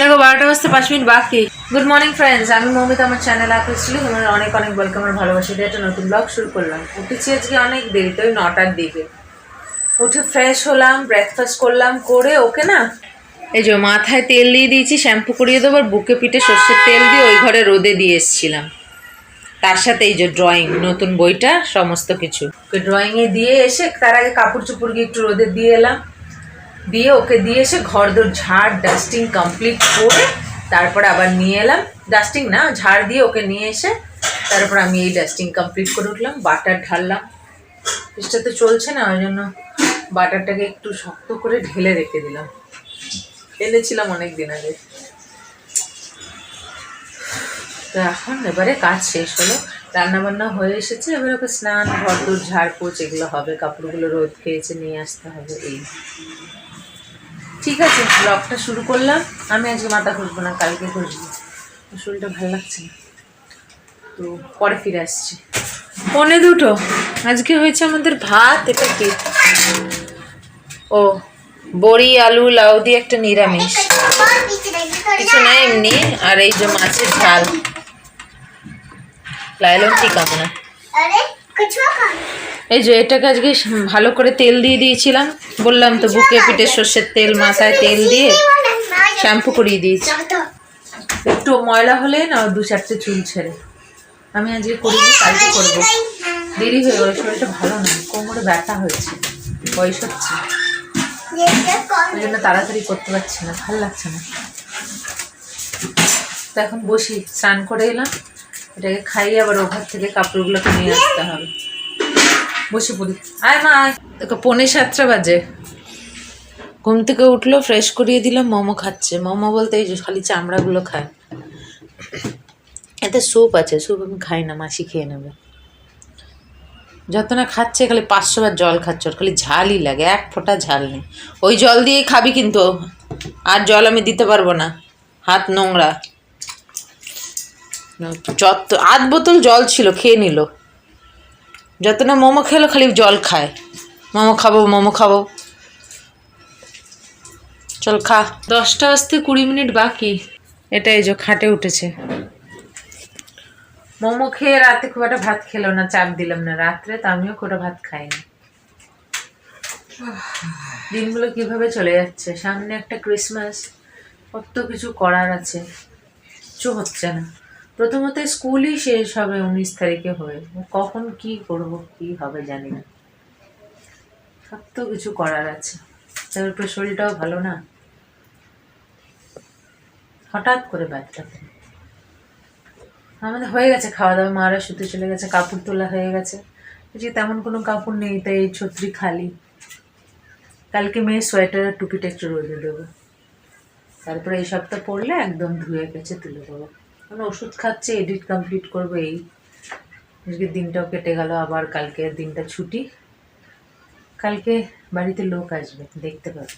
দেখো 12টা বাজতে 5 মিনিট বাকি। গুড মর্নিং ফ্রেন্ডস, আমি মৌমিতা, আমার চ্যানেলে আসছিলি তোমার অনেক অনেক ওয়েলকাম আর ভালোবাসি দিয়ে একটা নতুন ব্লগ শুরু করলাম। উঠেছি আজকে অনেক দেরিতে, ওই 9টার দিকে উঠে ফ্রেশ হলাম, ব্রেকফাস্ট করলাম, করে ওকে না এই যে মাথায় তেল দিয়ে দিয়েছি, শ্যাম্পু করিয়ে দেবো, আর বুকে পিঠে সর্ষের তেল দিয়ে ওই ঘরে রোদে দিয়ে এসেছিলাম। তার সাথে এই যে ড্রয়িং নতুন বইটা সমস্ত কিছু ওকে ড্রয়িংয়ে দিয়ে এসে তার আগে কাপড় চোপড় গিয়ে একটু রোদে দিয়ে এলাম, দিয়ে ওকে দিয়ে এসে ঘর দোর ঝাড় ডাস্টিং কমপ্লিট করে তারপরে আবার নিয়ে এলাম, ডাস্টিং না ঝাড় দিয়ে ওকে নিয়ে এসে তারপর আমি এই ডাস্টিং কমপ্লিট করে উঠলাম। বাটার ঢাললাম, ফ্রিজটা তো চলছে না, ওই জন্য বাটারটাকে একটু শক্ত করে ঢেলে রেখে দিলাম, এনেছিলাম অনেক দিন আগে। তো এখন এবারে কাজ শেষ হলো, রান্নাবান্না হয়ে এসেছে, এবার ওকে স্নান ঘর দোর ঝাড়পোছ এগুলো হবে, কাপড়গুলো রোদ খেয়েছে নিয়ে আসতে হবে। এই ঠিক আছে, ব্লগটা শুরু করলাম। আমি আজকে মাথা ঘষবো না, কালকে ঘষবো, শরীরটা ভালো লাগছে না, তো পরে ফিরে আসছি। 1:45 আজকে হয়েছে আমাদের ভাত। এটা কি? ও বড়ি আলু লাউ দিয়ে একটা নিরামিষ, কিছু না এমনি। আর এই যে মাছের ঝাল, লাইলন ঠিক আছে না। এই যে এটাকে আজকে ভালো করে তেল দিয়ে দিয়েছিলাম, বললাম তো, বুকে পিঠে সর্ষের তেল, মাথায় তেল দিয়ে শ্যাম্পু করিয়ে দিয়েছি। একটু ময়লা হলে না 2-4টে চুল ছেড়ে। আমি আজকে করিনি, কালকে করবো, দেরি হয়ে গেল, শরীরটা ভালো না, কোমরে ব্যথা হয়েছে, বয়স হচ্ছে, ওই জন্য তাড়াতাড়ি করতে পারছি না, ভালো লাগছে না। তো এখন বসি, স্নান করে এলাম, এটাকে খাইয়ে আবার ওখান থেকে কাপড়গুলোকে নিয়ে আসতে হবে। বসে পড়ি, আয় মা আয়। দেখো 6:45 বাজে, ঘুম থেকে উঠলো, ফ্রেশ করিয়ে দিলাম, মোমো খাচ্ছে। মোমো বলতে এই যে খালি চামড়াগুলো খায়, এতে স্যুপ আছে, স্যুপ আমি খাই না, মাসি খেয়ে নেবে। যত না খাচ্ছে খালি 500 বার জল খাচ্ছে, ওর খালি ঝালই লাগে, এক ফোঁটা ঝাল নেই। ওই জল দিয়েই খাবি কিন্তু, আর জল আমি দিতে পারবো না, হাত নোংরা। যত 8 বোতল জল ছিল, খেয়ে নিল। যত না মোমো খেলো খালি জল খায়, মোমো খাবো মোমো খাবো। চল খা। 10টা বাজতে 20 মিনিট বাকি। এটা এই যে খাটে উঠেছে, মোমো খেয়ে রাতে খুব একটা ভাত খেলো না, চাপ দিলাম না রাত্রে, তো আমিও খুব ভাত খাইনি। দিনগুলো কিভাবে চলে যাচ্ছে, সামনে একটা ক্রিসমাস, কত কিছু করার আছে, কিছু হচ্ছে না। প্রথমত স্কুলই শেষ হবে 19 তারিখে হয়ে, কখন কি করব কি হবে জানি না, কত কিছু করার আছে। তারপরে শরীরটাও ভালো না, হঠাৎ করে ব্যথা। আমাদের হয়ে গেছে খাওয়া দাওয়া, মারা শুতে চলে গেছে, কাপড় তোলা হয়ে গেছে, যে তেমন কোনো কাপড় নেই, তাই এই ছত্রি খালি। কালকে মেয়ের সোয়েটার আর টুপিটা একটু রোদে দেবো, তারপরে এই সপ্তাহ পরলে একদম ধুয়ে গেছে তুলে দেবো। মানে ওষুধ খাচ্ছে, এডিট কমপ্লিট করবো। এই আজকের দিনটাও কেটে গেল, আবার কালকে দিনটা ছুটি, কালকে বাড়িতে লোক আসবে, দেখতে পাবে।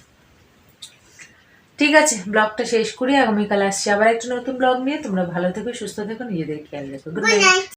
ঠিক আছে, ব্লগটা শেষ করি, আগামীকাল আসছি আবার একটা নতুন ব্লগ নিয়ে। তোমরা ভালো থেকো, সুস্থ থেকো, নিজেদের খেয়াল রেখো। Good night.